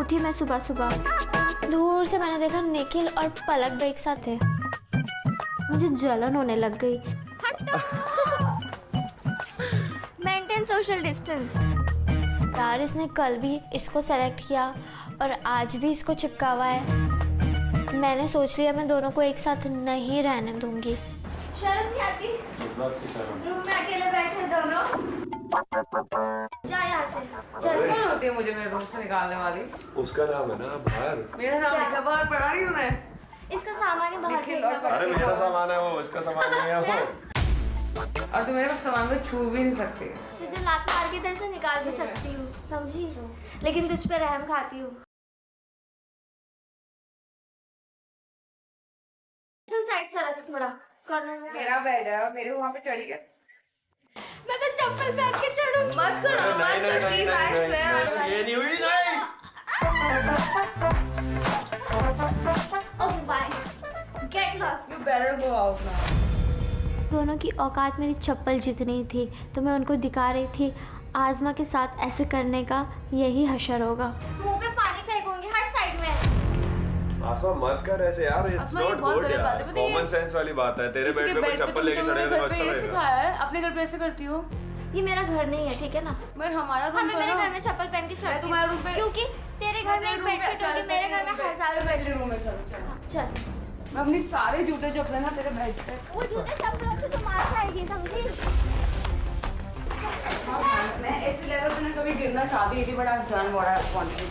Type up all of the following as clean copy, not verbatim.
उठी मैं सुबह सुबह, दूर से मैंने देखा निखिल और पलक भी एक साथ थे। मुझे जलन होने लग गई। Maintain social distance. यार इसने कल भी इसको सेलेक्ट किया और आज भी इसको चिपका हुआ है। मैंने सोच लिया मैं दोनों को एक साथ नहीं रहने दूंगी। शर्म नहीं आती? रूम में अकेले बैठे दोनों। जा यहाँ से। चल। कौन होती है मुझे मेरे रूम से निकालने वाली? उसका नाम है ना बाहर। मेरा नाम लिखा बाहर पढ़ा रही हूँ मैं। इसका सामान ही बाहर फेंकना। अरे मेरा सामान है वो, इसका सामान नहीं है वो। और तुम मेरे सामान को छू भी नहीं सकती। तुझे लात मार के इधर से निकाल भी सकती हूँ, समझी? लेकिन तुझ पे रहम खाती हूँ। चल साइड से रख थोड़ा। कॉर्नर में मेरा बेड है और मेरे वहाँ पे चढ़ी है। मैं तो चप्पल पहन के चढ़ूं। मत करो, मत करो प्लीज, आई स्वेयर। ये नहीं हुई नहीं। Okay bye. Get lost. You better go out now. दोनों की औकात मेरी चप्पल जितनी थी, तो मैं उनको दिखा रही थी आज़मा के साथ ऐसे करने का यही हशर होगा। मुंह पे पानी फेंकूंगी, हट साइड में। आसमा मत कर ऐसे यार, इट्स नॉट गुड यार। कॉमन सेंस वाली बात है। तेरे बेड पे कोई चप्पल लेके चढ़ेगा तो अच्छा लगेगा। सिखाया है अपने घर पे ऐसे करती हो? ये मेरा घर नहीं है, ठीक है ना? बट हमारा रूम मैं मेरे घर में चप्पल पहन के चढ़ती हूँ। तुम्हारे रूम पे क्योंकि तेरे घर में एक बेडशीट होगी, मेरे घर में हजारों बेडशीट। रूम में चल। चल। मैं अपनी सारे जूते चप्पल ना तेरे बेड पे। वो जूते चप्पलों से तो मार खाएगी, समझी? मैं इस लेवल पे कभी गिरना चाहती थी, but I done what I wanted.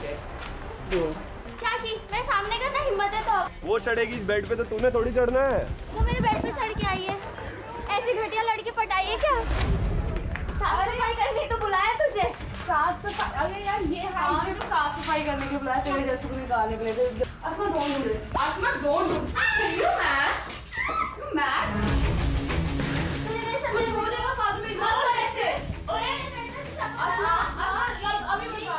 क्या की? मेरे सामने करना हिम्मत है तो। वो चढ़ेगी इस बेड पे तो तूने थोड़ी चढ़ना है। वो मेरे बेड पे चढ़ के आई है। ऐसी घटिया लड़की पटाई है क्या? साफ सफाई करनी तो बुलाया तुझे। साफ सफाई? अरे यार ये है तो साफ सफाई करने के बुलाया तेरे जैसे को निकालने के लिए। Asma don't do this. Asma don't do this. You mad? You mad? तूने मेरे से कुछ बोलेगा फालतू में मत कर ऐसे। ओए आसमा अभी बता।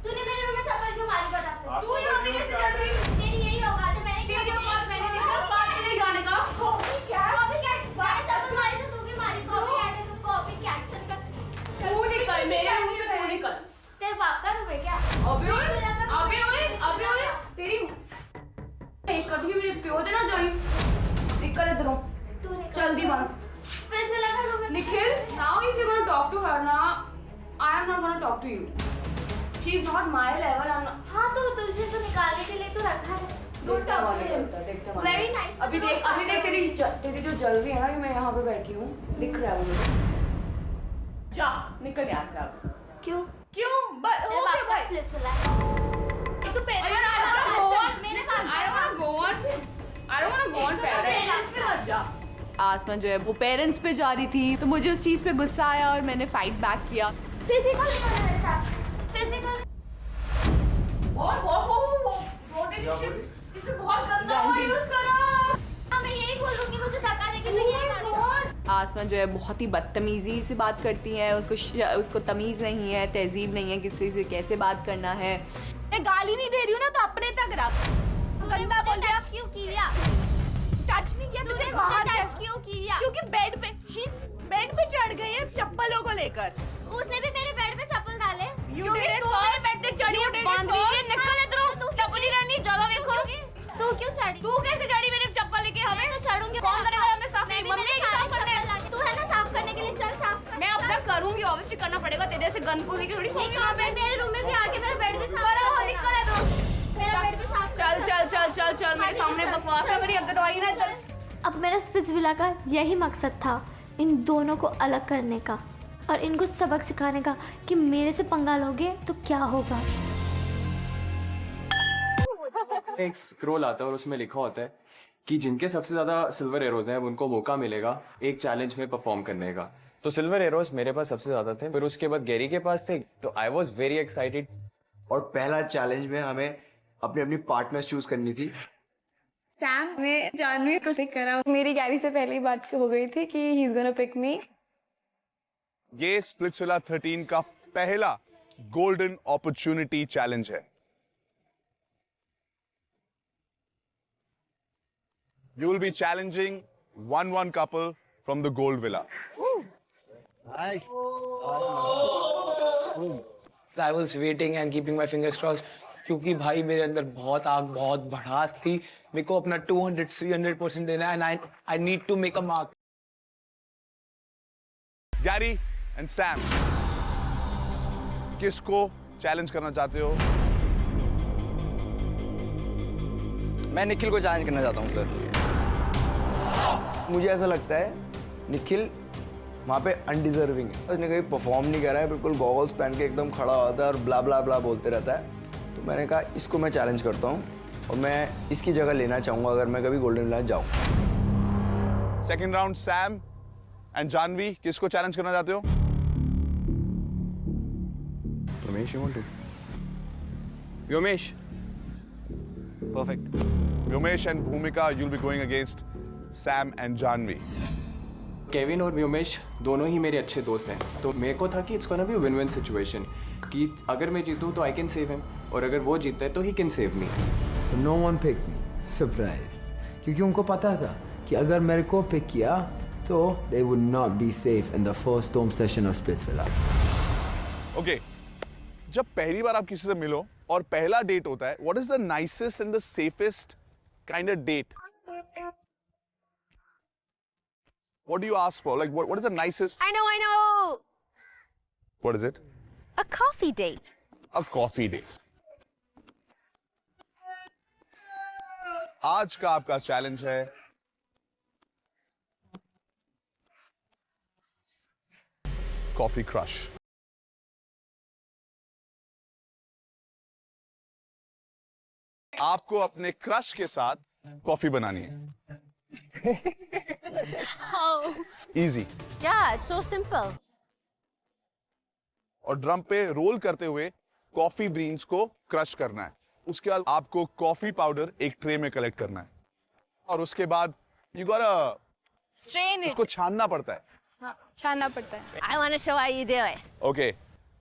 तूने मेरे रूम में चप्पल क्यों मारी बता? तू यहाँ पे कैसे चढ़ गई? तेरी यही औकात है। मैंने तेरी औकात मैंने देखा बात में नहीं जाने का। Copy cat. मैंने चप्पल मारी तो तू भी मारी। कॉपी कैट है, तू कॉपी कैट। चल कर। तू निकल मेरे रूम से, तू निकल। तेरे बाप का रूम है क्या? अबे ओए तेरी एक कटी मेरे प्यो दे ना जाई। निकल इधरों। तू निकल। जल्दी बन। स्पेशल लगा रूम में। Nikhil, now if you're gonna talk to her now, I am not gonna talk to you. She is not my level. I'm not. हाँ तो तुझे तो निकालने के लिए तो रखा है। देखते Very nice. अभी देख तेरी जो जल रही है ना, मैं यहाँ पे बैठी हूँ, दिख रहा है मुझे। जा निकल यहाँ से अब। क्यों? बस तेरे बाप का स्प्लिट चला है। एक तो I don't wanna go on parents. आसमा जो है वो पेरेंट्स पे जा रही थी, तो मुझे उस चीज पे गुस्सा आया और मैंने फाइट बैक किया। फिजिकल नहीं मेरे साथ। फिजिकल। इससे बहुत गंदा वर्ड यूज करा। हाँ मैं यही बोलूँगी, मुझे धक्का देके तो यही मारेगा। आसमा जो है बहुत ही बदतमीजी से बात करती है। उसको तमीज नहीं है, तहजीब नहीं है किसी से कैसे बात करना है। मैं गाली नहीं दे रही हूँ ना, तो अपने तक रख। गंदा बोल दिया। टच क्यों किया? टच नहीं किया तुझे, बाहर टच क्यों किया? क्योंकि बेड पे चढ़ गई है चप्पलों को लेकर। उसने भी मेरे बेड पे चप्पल डाले। You did it first, bed पे चढ़ी है, निकल इधरों। चप्पल ही रहनी, जगह देखो। तू क्यों चढ़ी? तू कैसे चढ़ी मेरे चप्पल लेके? हमें तो चढ़ूंगी। कौन करेगा हमें साफ? मैं भी मम्मी मेरे साफ सारे करने। चप्पल लाके। तू है ना साफ करने के लिए, चल साफ कर। मैं अपना करूंगी, ऑब्वियसली करना पड़ेगा। तेरे से गंद को लेके थोड़ी सोऊंगी वहाँ पे। मेरे रूम में भी आके मेरा बेड भी साफ कर। निकल इधरों। मेरा बेड भी साफ चल मेरे सामने बकवास ना करी। अब तो आई ना, चल। अब मेरा स्पिट्सविला का यही मकसद था, इन दोनों को अलग करने का और इनको सबक सिखाने का कि मेरे से पंगा लोगे तो क्या होगा। एक स्क्रॉल आता है और उसमें लिखा होता है कि जिनके सबसे ज्यादा सिल्वर एरोज हैं उनको मौका मिलेगा एक चैलेंज में परफॉर्म करने का। तो सिल्वर एरोज मेरे पास सबसे ज्यादा थे, फिर उसके बाद गैरी के पास थे, तो आई वॉज वेरी एक्साइटेड। और पहला चैलेंज में हमें अपनी अपनी पार्टनर्स चूज करनी थी। सैम ने जानवी को पिक करा। मेरी गैरी से पहले ही बात हो गई थी कि he is gonna pick me. ये स्प्लिट्सविला 13 का पहला गोल्डन अपॉर्चुनिटी चैलेंज है। You will be challenging 1-1 couple from the Gold Villa. I was waiting and keeping my fingers crossed क्योंकि भाई मेरे अंदर बहुत आग, बहुत भड़ास थी. मेरे को अपना 200-300% देना है and I need to make a mark. Gary and Sam, किसको चैलेंज करना चाहते हो? मैं निखिल को चैलेंज करना चाहता हूँ सर. मुझे ऐसा लगता है निखिल वहाँ पे अनडिजर्विंग है. उसने कहीं परफॉर्म नहीं करा है, बिल्कुल गॉगल्स पहन के एकदम खड़ा होता है और ब्ला ब्ला ब्ला बोलते रहता है. तो मैंने कहा इसको मैं चैलेंज करता हूँ और मैं इसकी जगह लेना चाहूँगा अगर मैं कभी गोल्डन विलन जाऊँ. Second round Sam and Janvi, किसको चैलेंज करना चाहते हो? Yomesh, you want to? Yomesh. Perfect. Yomesh and Bhumika, you'll be going against Sam and Janvi. Kevin और व्योमेश दोनों ही मेरे अच्छे दोस्त हैं, तो मेरे को था कि it's gonna be win win situation कि अगर मैं जीतूँ तो आई कैन सेव हिम और अगर वो जीतता है तो he can save me. So no one picked me. Surprised. क्योंकि उनको पता था कि अगर मेरे को पिक किया तो they would not be safe in the first storm session of Splitsvilla. Okay. जब पहली बार आप किसी से मिलो और पहला डेट होता है, what is the nicest and the safest kind of date? What do you ask for? Like, what is the nicest? I know. What is it? A coffee date. A coffee date. आज का आपका challenge है coffee crush. आपको अपने crush के साथ coffee बनानी है. Oh. Easy. Yeah, it's so simple. और ड्रम पे रोल करते हुए कॉफी बीन्स को क्रश करना है. उसके बाद आपको कॉफी पाउडर एक ट्रे में कलेक्ट करना है और उसके बाद you got a Strain it. उसको छानना पड़ता है. हाँ, छानना पड़ता है. I want to show how you do it. Okay.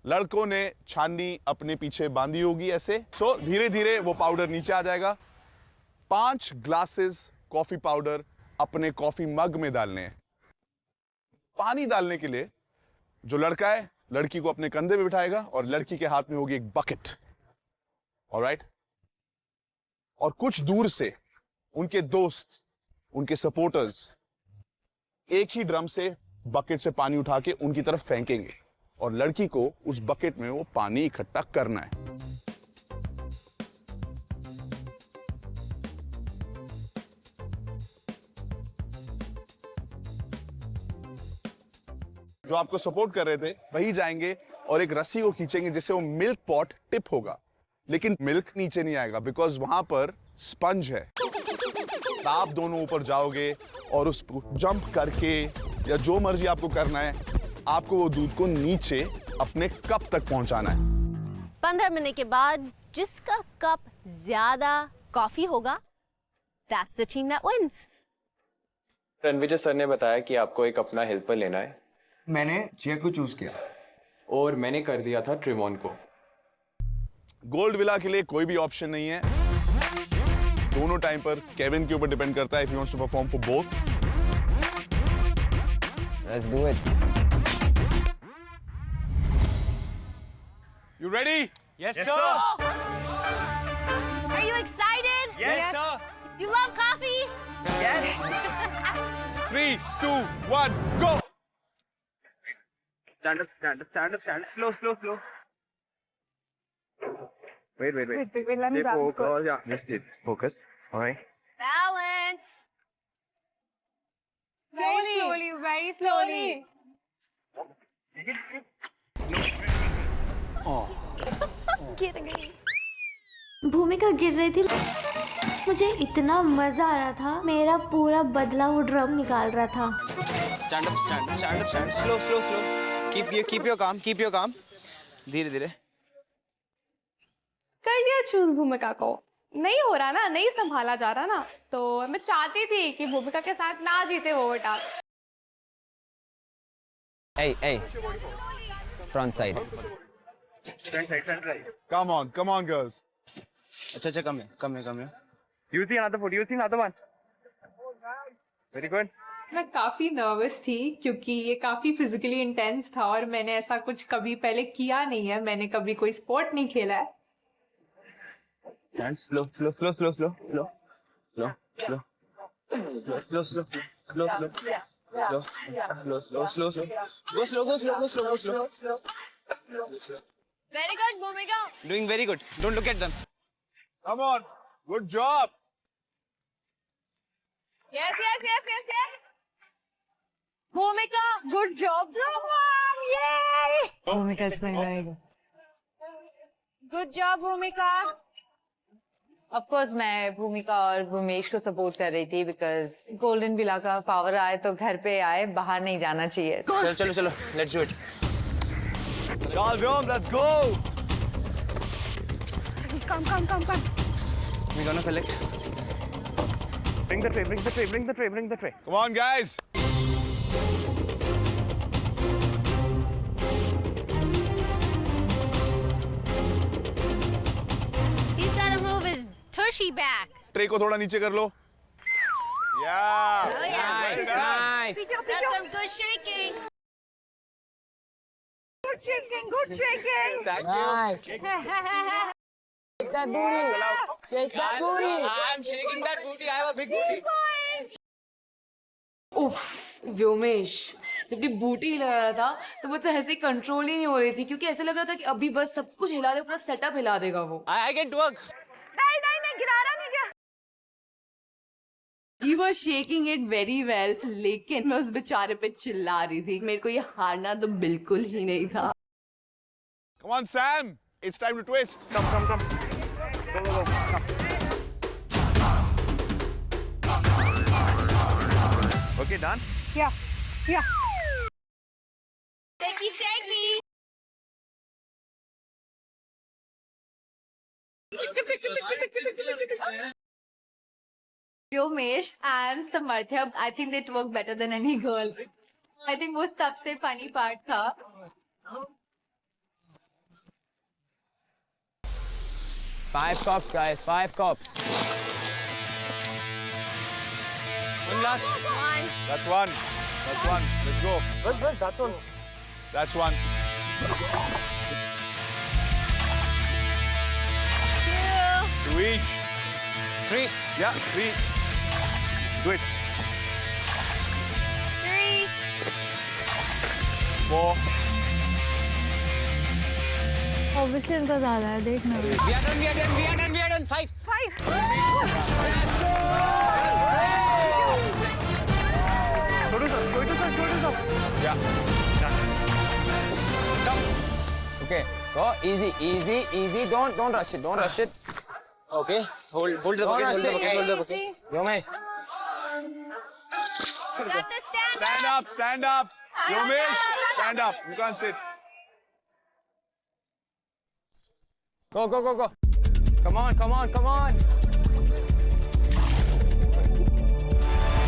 लड़कों ने छाननी अपने पीछे बांधी होगी ऐसे. सो धीरे धीरे वो पाउडर नीचे आ जाएगा. 5 ग्लासेस कॉफी पाउडर अपने कॉफी मग में डालने हैं. पानी डालने के लिए जो लड़का है लड़की को अपने कंधे पे बिठाएगा और लड़की के हाथ में होगी एक बकेट. ऑलराइट. और कुछ दूर से उनके दोस्त, उनके सपोर्टर्स एक ही ड्रम से बकेट से पानी उठा के उनकी तरफ फेंकेंगे और लड़की को उस बकेट में वो पानी इकट्ठा करना है. जो आपको सपोर्ट कर रहे थे वही जाएंगे और एक रस्सी को खींचेंगे जिससे वो मिल्क पॉट टिप होगा, लेकिन मिल्क नीचे नहीं आएगा बिकॉज वहां पर स्पंज है. आप दोनों ऊपर जाओगे और उस जंप करके या जो मर्जी आपको करना है, आपको वो दूध को नीचे अपने कप तक पहुंचाना है. 15 मिनट के बाद जिसका कप ज्यादा कॉफी होगा, that's the team that wins. Ranvijay sir ने बताया कि आपको एक अपना हेल्पर लेना है. मैंने जे को चूज किया और मैंने कर दिया था ट्रिवॉन को. गोल्ड विला के लिए कोई भी ऑप्शन नहीं है. दोनों टाइम पर केविन के ऊपर डिपेंड करता है if he wants to perform for both. Let's do it. You ready? Yes, sir. Are you excited? Yes, sir. You love coffee? Yes. 3, 2, 1, go. Stand up. Slow. Wait. Wait, let me balance first. Yeah, just focus. All right. Balance. Very slowly. गिर गई. भूमिका गिर रही थी. मुझे इतना मजा आ रहा था, मेरा पूरा बदला वो ड्रम निकाल रहा था. Stand up. Slow. Keep your calm. धीरे. कर लिया चूज भूमिका को. नहीं हो रहा ना, नहीं संभाला जा रहा ना, तो मैं चाहती थी कि भूमिका के साथ ना जीते हो बेटा. Hey. Front side. Front side. Come on, girls. अच्छा, come here. You see another foot. You see another one. Very good. मैं काफ़ी नर्वस थी क्योंकि ये काफ़ी फिजिकली इंटेंस था और मैंने ऐसा कुछ कभी पहले किया नहीं है, मैंने कभी कोई स्पोर्ट नहीं खेला है। Slow slow slow slow slow slow slow slow slow slow slow slow slow slow slow. Very good, Bhumika. Doing very good. Don't look at them. Come on. Good job. Yes, yes, yes, yes, yes. Bhumika, good job. Yay! Bhumika is playing very good. Good job, Bhumika. Of course, मैं भूमिका और भूमेश को support कर रही थी because golden villa का power आए तो घर पे आए, बाहर नहीं जाना चाहिए। चलो चलो चलो, let's do it. Charles, Vyom, let's go. Come. We're gonna collect. Bring the tray, bring the tray, bring the tray, bring the tray. Come on, guys. He's gotta move his tushy back. Tray को थोड़ा नीचे कर लो. Yeah. Nice, nice. That's some good shaking. Nice. Shake that booty. Shake that booty. I'm shaking that booty. I have a big booty. ओह व्योमेश, जब ये बूटी हिला रहा था तो मुझसे ऐसे कंट्रोल ही नहीं हो रही थी क्योंकि ऐसे लग रहा था कि अभी बस सब कुछ हिला दे, पूरा सेटअप हिला देगा वो। I get to work. नहीं गिराना नहीं क्या? He was shaking it very well, लेकिन मैं उस बेचारे पे चिल्ला रही थी। मेरे को ये हारना तो बिल्कुल ही नहीं था। Come on, Sam. It's time to twist. Come. Go. Come. Okay, done? Yeah. Shaky. Vyomesh and Samarthya, I think they work better than any girl. I think वो सबसे funny part था। 5 cups, guys. 5 cups. One last. That's one. Let's go. Bus, that's one. That's one. 2. 2 each. 3. Yeah, 3. Do it. 3. 4. Obviously उनका ज़्यादा है, देखना। We are done. 5. Yeah. Okay, go easy. Don't rush it. Okay, hold the bucket. Yomesh. You have to Stand up. Yomesh, stand up. You can't sit. Go. Come on.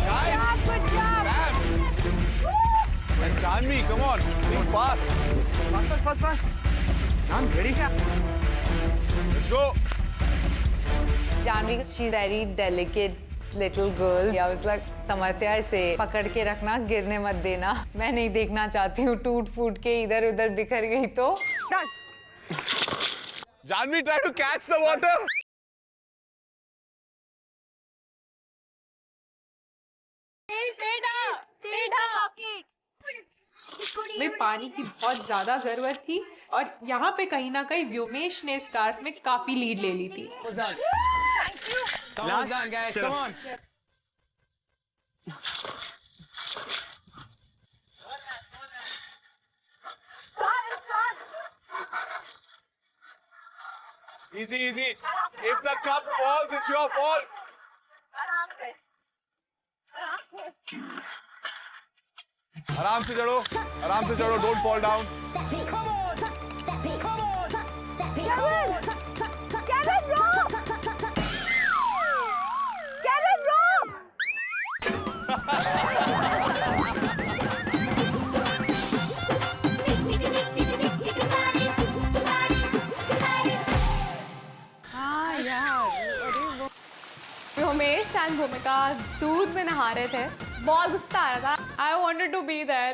Guys, Good job. Sam. And Janvi, come on. Think fast. Fast. I'm ready. Let's go. Janvi, she's very delicate little girl. I was like, समर्थ्या इसे पकड़ के रखना, गिरने मत देना। मैं नहीं देखना चाहती हूँ टूट फूट के इधर उधर बिखर गई तो। Janvi, try to catch the water. में पानी की बहुत ज्यादा जरूरत थी और यहाँ पे कहीं ना कहीं व्योमेश ने स्टार्स में काफी लीड ले ली थी। Last done, guys. Come on. Easy. If the cup falls, it's your fault. आराम से चढ़ो. Don't fall down. Vyomesh and भूमिका दूध में नहा रहे थे, बहुत गुस्सा आ रहा था। I wanted to be there.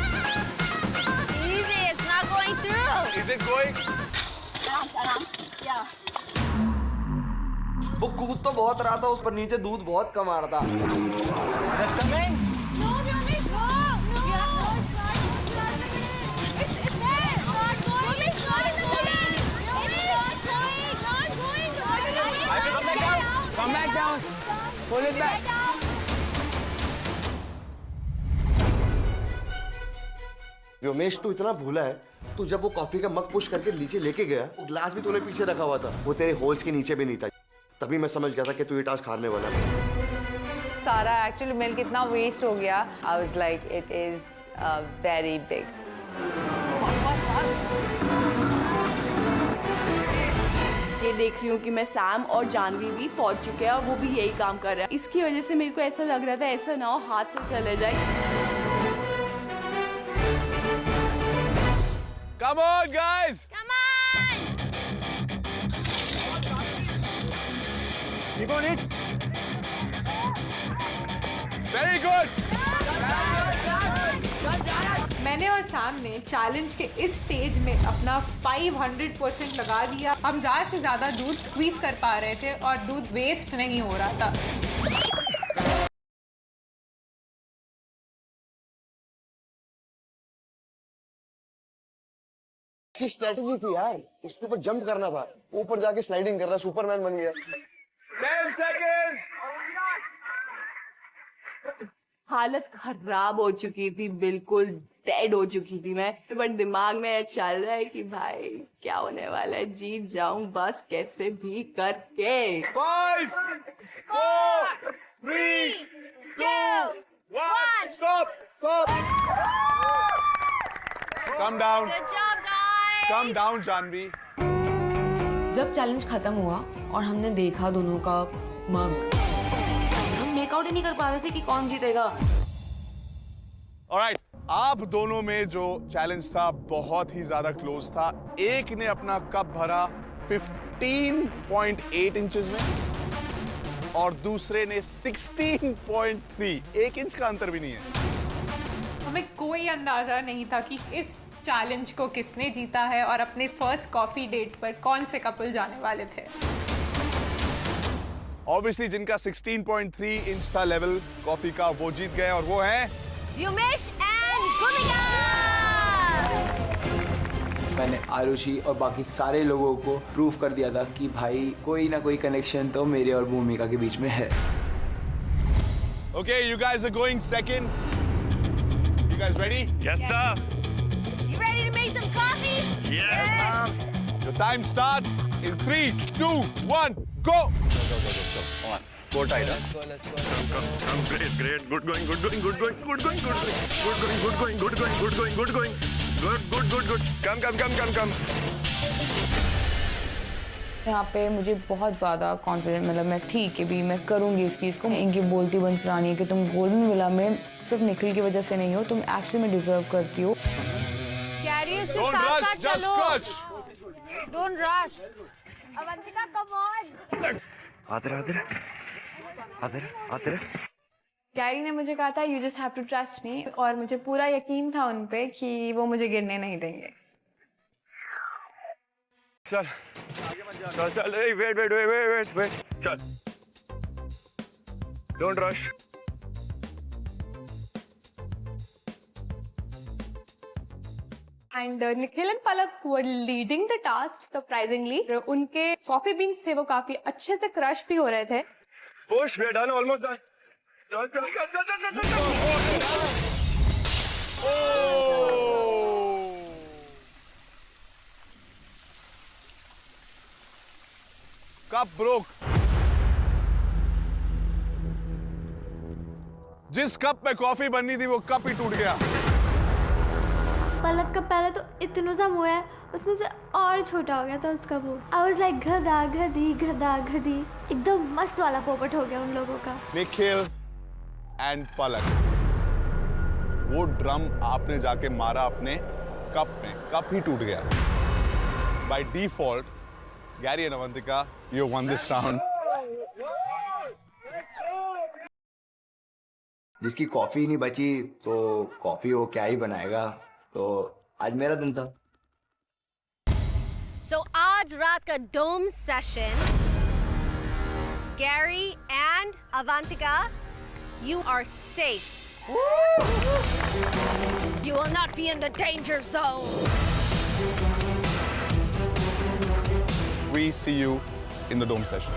Easy, it's not going through. Is it going? आराम, yeah. वो कूद तो बहुत रहा था, उस पर नीचे दूध बहुत कम आ रहा था। No, Vyumesh, no. No, it's not. It's there. It's not going. It's not going. It's not going. Come back down. Pull it back. Vyomesh, तू इतना भूला है। तू जब वो कॉफी का मग पुश करके नीचे लेके गया, वो ग्लास भी तूने पीछे रखा हुआ था, वो तेरे होल्स के नीचे भी नहीं था। तभी मैं समझ गया था कि तू ये टास्क हारने वाला है। सारा एक्चुअली मिल्क इतना वेस्ट हो गया। I was like it is very big. ये देख रही हूँ कि मैं सैम और जानवी भी पहुंच चुके हैं और वो भी यही काम कर रहे हैं। इसकी वजह से मेरे को ऐसा लग रहा था ऐसा ना हो हाथ से चले जाए। Come on, guys! Come on. Keep on it. Very good! मैंने और सैम ने चैलेंज के इस स्टेज में अपना 500% लगा दिया। हम ज़्यादा से ज़्यादा दूध स्क्वीज कर पा रहे थे और दूध वेस्ट नहीं हो रहा था। की स्ट्रेटजी थी यार, उसके ऊपर जंप करना था, ऊपर जाके स्लाइडिंग कर रहा, सुपरमैन बन गया। 10 seconds! हालत खराब हो चुकी थी, बिल्कुल डेड हो चुकी थी मैं। बट दिमाग में चल रहा है कि भाई क्या होने वाला है, जीत जाऊं बस कैसे भी करके। 5, 4, 3, 2, 1. Stop! Stop! Come down. Good job, guys. Come down, Janvi. जब चैलेंज खत्म हुआ और हमने देखा दोनों का मग, हम मेकआउट ही नहीं कर पा रहे थे कि कौन जीतेगा। Alright, आप दोनों में जो चैलेंज था बहुत ही ज्यादा क्लोज था। एक ने अपना कप भरा 15.8 इंचेस में और दूसरे ने 16.3। 1 इंच का अंतर भी नहीं है। हमें कोई अंदाजा नहीं था कि इस चैलेंज को किसने जीता है और अपने फर्स्ट कॉफी डेट पर कौन से कपल जाने वाले थे। ऑब्वियसली जिनका 16.3 इंच था लेवल कॉफी का, वो जीत गए और वो है Vyumesh and Bhumika. मैंने आरुषि और बाकी सारे लोगों को प्रूव कर दिया था कि भाई कोई ना कोई कनेक्शन तो मेरे और भूमिका के बीच में है। Okay, you guys are going second. You guys ready? Yes, sir. You ready to make some coffee? Yes, ma'am. Your time starts in 3, 2, 1, go! Come on. Go tight, huh? Come, great, great. Good going, good going, good going, good going, good going, good going, good going, good going, good going, good going. Good. Come. यहाँ पे मुझे बहुत ज़्यादा confident मिला। मैं ठीक है भी, मैं करूँगी इस चीज़ को। इनकी बोलती बंद करानी है कि तुम गोल्डन विला में सिर्फ निखिल की वजह से नहीं हो, तुम एक्चुअली में डिजर्व करती हो। कैरियर्स के साथ चलो। Don't rush. Avantika, come on. आते कैरी ने मुझे कहा था you just have to trust me, और मुझे पूरा यकीन था उन पे कि वो मुझे गिरने नहीं देंगे। चल, वेट, चल। Don't rush. And Nikhil and Palak were leading the task surprisingly. उनके कॉफी बीन्स थे वो काफी अच्छे से क्रश भी हो रहे थे। Push, we're done, almost done. Cup broke. जिस कप में कॉफी बननी थी वो कप ही टूट गया। पलक का पहले तो इतना सा मुंह है, उसमें से और छोटा हो गया था उसका मुंह। आई वाज लाइक गधा गधी, एकदम मस्त वाला पोपट हो गया उन लोगों का। निखिल एंड पलक, वो ड्रम आपने जाके मारा अपने कप में, कप ही टूट गया। By default Gary and Avantika, you won this round. जिसकी कॉफ़ी नहीं बची तो कॉफ़ी वो क्या ही बनाएगा। तो आज मेरा दिन था। So आज रात का डोम session, Gary and Avantika, you are safe. You will not be in the danger zone. We see you in the dome session.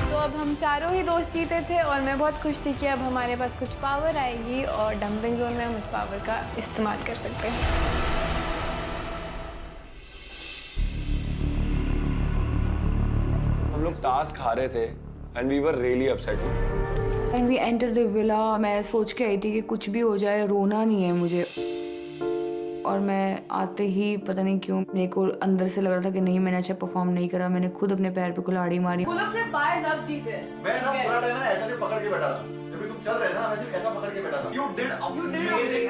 तो अब हम चारों ही दोस्त जीते थे और मैं बहुत खुश थी कि अब हमारे पास कुछ पावर आएगी और डंपिंग जोन में हम उस पावर का इस्तेमाल कर सकते हैं। हम लोग टास्क हारे थे and we were really upset. And we enter the villa. मैं सोच के आई थी कि कुछ भी हो जाए रोना नहीं है मुझे। और मैं आते ही पता नहीं क्यों मेरे को अंदर से लग रहा था कि नहीं, मैंने अच्छा परफॉर्म नहीं करा। मैंने खुद अपने पैर पे कुल्हाड़ी मारी। वो लोग सिर्फ बाय लव जीते। मैं ना पूरा टाइम ना ऐसा भी पकड़ के बैठा था। जब भी तुम चल रहे थे ना, मैं सिर्फ ऐसा पकड़ के बैठा था। You did amazing.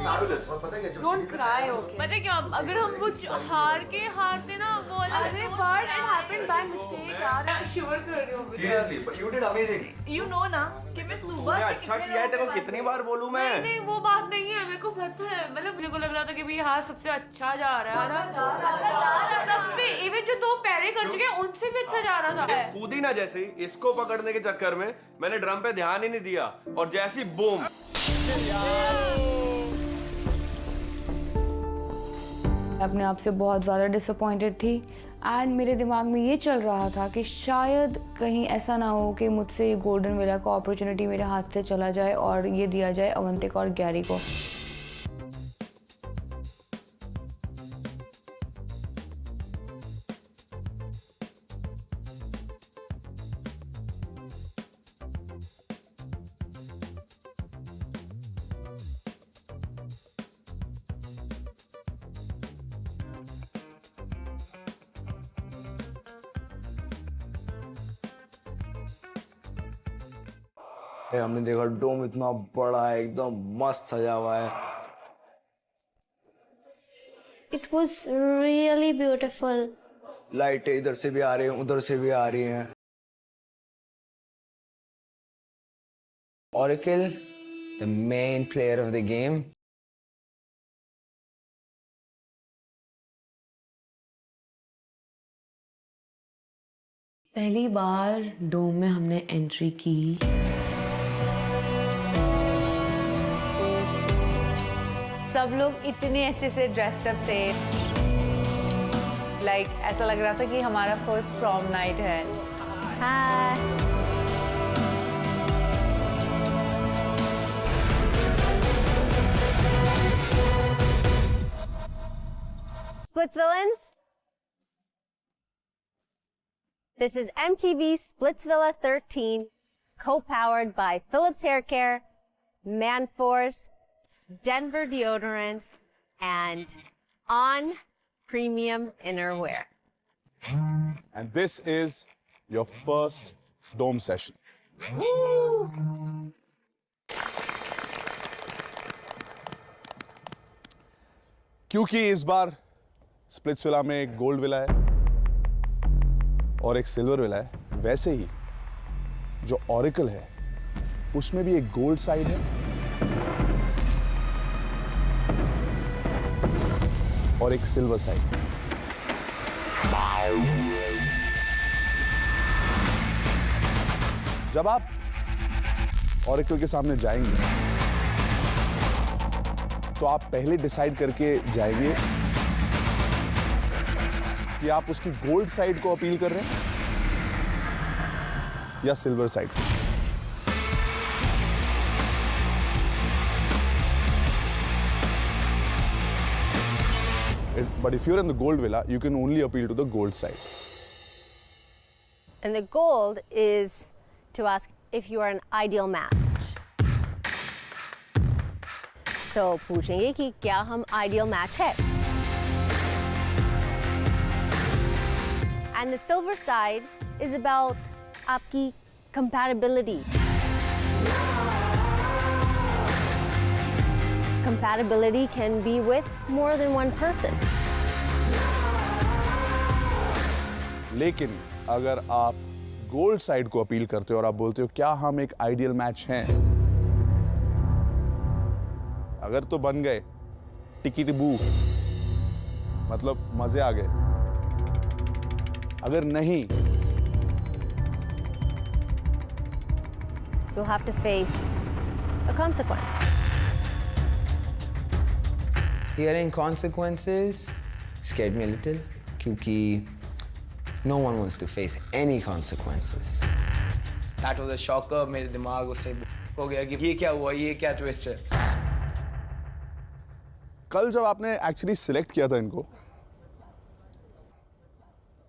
और पता है क्या, Don't cry, okay? पता है क्या, अगर हम कुछ हारते ना वो अरे but it happened by mistake यार। शिवर कर रही हूँ। Seriously, but you did amazing. You know ना कि मैं सुबह से अच्छा किया है, तेरे को कितनी बार बोलूं मैं? नहीं वो बात नहीं है, मेरे को पता है। मतलब मेरे को लग रहा था कि भाई हाँ सबसे अच्छा जा रहा है ना, सबसे इवन जो 2 पैरे कर चुके हैं उनसे भी अच्छा जा रहा था। कूदी ना जैसे ही, इसको पकड़ने के चक्कर में मैंने ड्रम पे ध्यान ही नहीं दिया और जैसी बूम। अपने आप से बहुत ज़्यादा डिसअपॉइंटेड थी एंड मेरे दिमाग में ये चल रहा था कि शायद कहीं ऐसा ना हो कि मुझसे ये गोल्डन विला का अपॉर्चुनिटी मेरे हाथ से चला जाए और ये दिया जाए अवंतिका और गैरी को। हमने देखा डोम इतना बड़ा है, एकदम मस्त सजा हुआ है। It was really beautiful. लाइटें इधर से भी आ रही हैं, उधर से भी आ रही हैं। Oracle, the main player of the game. पहली बार डोम में हमने एंट्री की। सब लोग इतने अच्छे से ड्रेस्ड अप थे, लाइक ऐसा लग रहा था कि हमारा फर्स्ट प्रॉम नाइट है। Hi. Splitsvillans. This is MTV Splitsvilla 13, co-powered by Philips Hair Care, Manforce, Denver Deodorants, and On Premium Innerwear. And this is your first dome session. क्योंकि इस बार स्प्लिट्सविला में एक गोल्ड विला है और एक silver villa है, वैसे ही जो ऑरिकल है उसमें भी एक गोल्ड साइड है और एक सिल्वर साइड। जब आप ऑरिकल के सामने जाएंगे तो आप पहले डिसाइड करके जाएंगे कि आप उसकी गोल्ड साइड को अपील कर रहे हैं या सिल्वर साइड को। But if you're in the gold villa, you can only appeal to the gold side. And the gold is to ask if you are an ideal match. So पूछेंगे कि क्या हम ideal match है? And the silver side is about आपकी compatibility. Compatibility can be with more than one person. लेकिन अगर आप gold side को अपील करते हो और आप बोलते हो क्या हम एक आइडियल मैच हैं? अगर तो बन गए टिकट बू, मतलब मजे आ गए। अगर नहीं, You'll have to face a consequence. Hearing consequences scared me a little, क्योंकि no one wants to face any consequences. That was a shocker. मेरे दिमाग उससे हो गया कि ये क्या हुआ, ये क्या ट्विस्ट है। कल जब आपने एक्चुअली सिलेक्ट किया था इनको,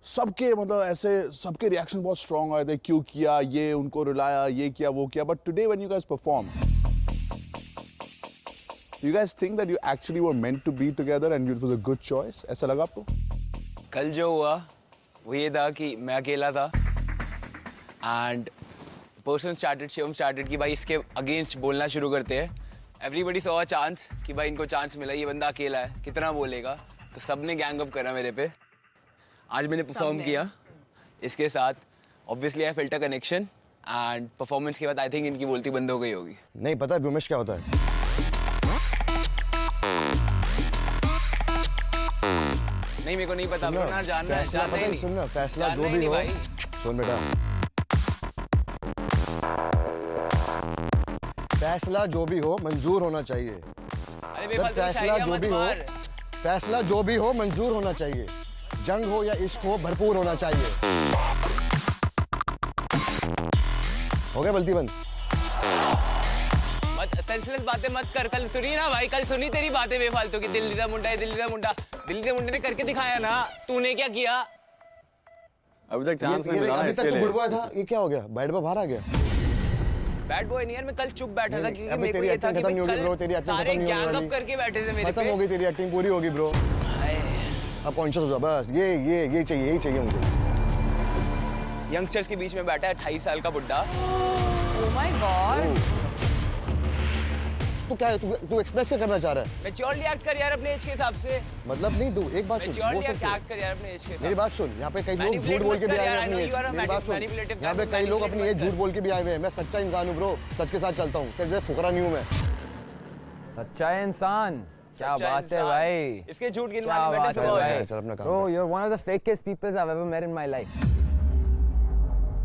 सबके मतलब ऐसे सबके रिएक्शन बहुत स्ट्रांग आए थे, क्यों किया, ये उनको रुलाया, ये किया, वो किया। But today when you guys perform, you guys think that you actually were meant to be together and it was a good choice? ऐसा लगा आपको? कल जो हुआ वो ये था कि मैं अकेला था एंड पर्सन शिवम स्टार्टेड कि भाई इसके अगेंस्ट बोलना शुरू करते हैं। एवरीबडी सॉ अ चांस कि भाई इनको चांस मिला, ये बंदा अकेला है, कितना बोलेगा, तो सबने गैंग अप करा मेरे पे। आज मैंने परफॉर्म किया इसके साथ, obviously I felt a connection and performance के बाद आई थिंक इनकी बोलती बंद हो गई होगी। नहीं पता है व्योमेश क्या होता है? नहीं मेरे को नहीं पता, ना जानना है, फैसला जानना ही पता है, नहीं। सुनना, फैसला जानना जो ही भी नहीं हो, भाई। सुन बेटा, फैसला जो भी हो मंजूर होना चाहिए। अरे सर, बेफालतू फैसला शायरियां जो मत भी हो, मार। फैसला जो भी हो मंजूर होना चाहिए। जंग हो या इश्क हो, भरपूर होना चाहिए। हो गया बल्ती बंद? मत सेंसलेस बातें मत कर। कल सुनी ना भाई, कल सुनी तेरी बातें बेफालतू की, दिल्ली का मुंडा है, दिल्ली का मुंडा। दिल्ली के मुंडे ने करके दिखाया ना, तूने क्या किया? अभी तक चांस नहीं मिला अभी तक तो गुड़वा था, ये क्या हो गया? बैट बॉय बाहर आ गया। बैड बॉय नहीं यार, मैं कल चुप बैठा था क्योंकि अभी मेरे को तेरी ये था एक्टिंग कि खत्म नहीं होगी कल ब्रो, तेरी एक्टिंग सारे खत्म नहीं होने गैंग वाली। अप करके बैठे थे मेरे खत्म पे। हो गई तेरी एक्टिंग, पूरी होगी ब्रो। अब कॉन्शियस हो जा बस, ये चाहिए, यही चाहिए मुझे। यंगस्टर्स के बीच में बैठा है 28 साल का बुड्ढा। Oh my God. तू क्या तू एक्सप्रेस क्या करना चाह रहा है? मैच्योरली एक्ट कर यार अपने एज के हिसाब से। मतलब नहीं, तू एक बात सुन, वो मैच्योरली सब छोड़। एक्ट कर यार अपने एज के हिसाब। मेरी बात सुन, यहाँ पे कई लोग झूठ बोल के भी आए हैं अपनी एज। मेरी बात सुन, यहाँ पे कई लोग अपनी एज झूठ बोल के भी आए हुए हैं। मैं सच्चा इंसान हूँ ब्रो, सच के साथ चलता हूँ, तेरे जैसे फुकरा नहीं हूँ मैं। सच्चा इंसान, क्या बात है भाई? इसके झूठ क्या गिनवाने बात बैठे है तो भाई? चल अपना काम Bro, कर। you're one of the fakest people I've ever met in my life.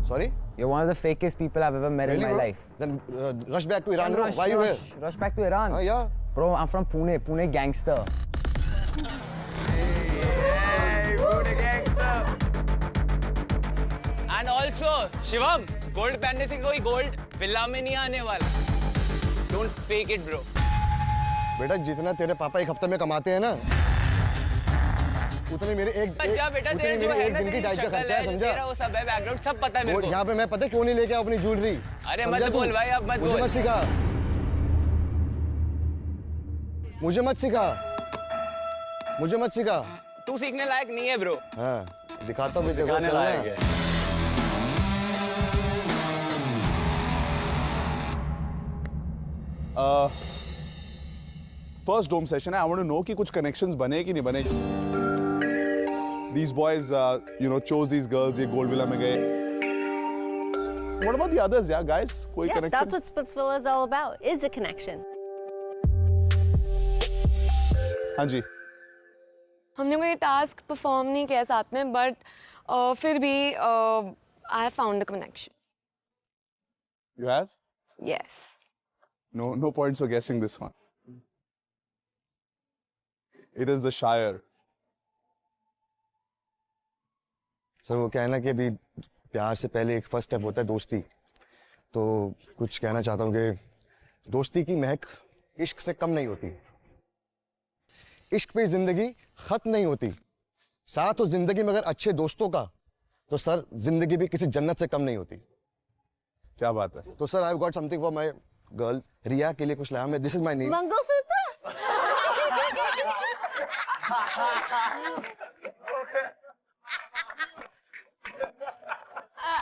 Sorry? You're one of the fakest people I've ever met in Really, my bro? life. Then rush back to Iran, bro. Why you here? Rush back to Iran. Yeah. Bro, I'm from Pune, Pune gangster. And also Shivam, gold पहनने से कोई gold villa में नहीं आने वाला। Don't fake it bro. बेटा जितना तेरे पापा एक हफ्ते में कमाते हैं ना, उतने मेरे अच्छा बेटा, उतने तेरे जो मेरे है एक ना, दिन की तेरी डाइट का शक्ल खर्चा है, समझा? तेरा वो सब है, बैकग्राउंड सब पता है मेरे को। यहाँ पे मैं पता क्यों नहीं लेके आया अपनी ज्वेलरी? अरे समझा मत तू? बोल भाई, अब मत मुझे बोल। मत सिखा, मुझे मत सिखा, मुझे मत सिखा। तू सीखने लायक नहीं है ब्रो। हाँ दिखाता हूँ, देखो सिखाने चलना लायक है। है। फर्स्ट डोम सेशन है, आई वांट टू नो कि कुछ कनेक्शंस बने कि नहीं बने। These boys, you know, chose these girls, ये गोल्ड विला में गए। What about the others, yeah, guys? कोई Yeah, connection? that's what Splitsvilla is all about, is a connection. हाँ जी। हमने कोई टास्क परफॉर्म नहीं किया साथ में, बट फिर भी I have found a connection. You have? Yes. No points for guessing this one. It is the Shire. Sir वो क्या है ना कि अभी प्यार से पहले एक फर्स्ट स्टेप होता है दोस्ती। तो कुछ कहना चाहता हूँ कि दोस्ती की महक इश्क से कम नहीं होती, इश्क पे जिंदगी खत्म नहीं होती। साथ हो जिंदगी में अगर अच्छे दोस्तों का, तो सर जिंदगी भी किसी जन्नत से कम नहीं होती। क्या बात है? तो sir I have got something for my girl Riya के लिए कुछ लाया मैं। This is my name. Mangalsutra?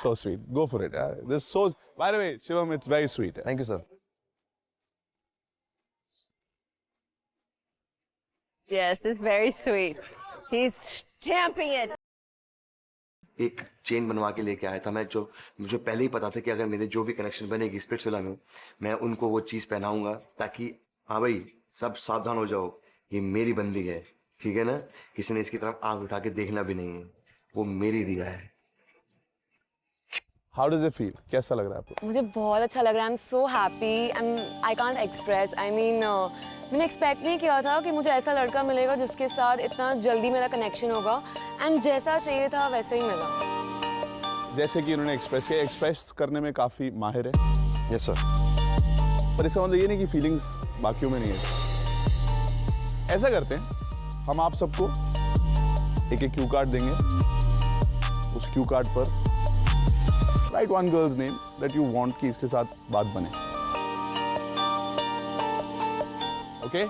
So sweet. Go for it. This is so. By the way, Shivam, it's very sweet. Thank you, sir. Yes, it's very sweet. He's stamping it. एक chain बनवा के लेके आया था मैं, जो मुझे पहले ही पता था कि अगर मेरे जो भी कनेक्शन बनेगी स्प्लिट्स विला में, मैं उनको वो चीज़ पहनाऊंगा ताकि हाँ भाई सब सावधान हो जाओ, ये मेरी बंदी है, ठीक है ना, किसी ने इसकी तरफ आंख उठा के देखना भी नहीं है, वो मेरी रिया है। How does it feel? कैसा लग रहा है आपको? मुझे बहुत अच्छा लग रहा है। I'm so happy. I can't express. I mean, मैंने एक्सपेक्ट नहीं किया था कि मुझे ऐसा लड़का मिलेगा जिसके साथ इतना जल्दी मेरा कनेक्शन होगा, एंड जैसा चाहिए था वैसे ही मिला। जैसे कि उन्होंने एक्सप्रेस करने में काफी माहिर है। Yes sir. पर इसका मतलब ये नहीं कि फीलिंग्स बाकियों में नहीं है। ऐसा करते हैं, हम आप सबको एक क्यू कार्ड देंगे, उस क्यू कार्ड पर right one girls name that you want कि इसके साथ बात बने। Okay?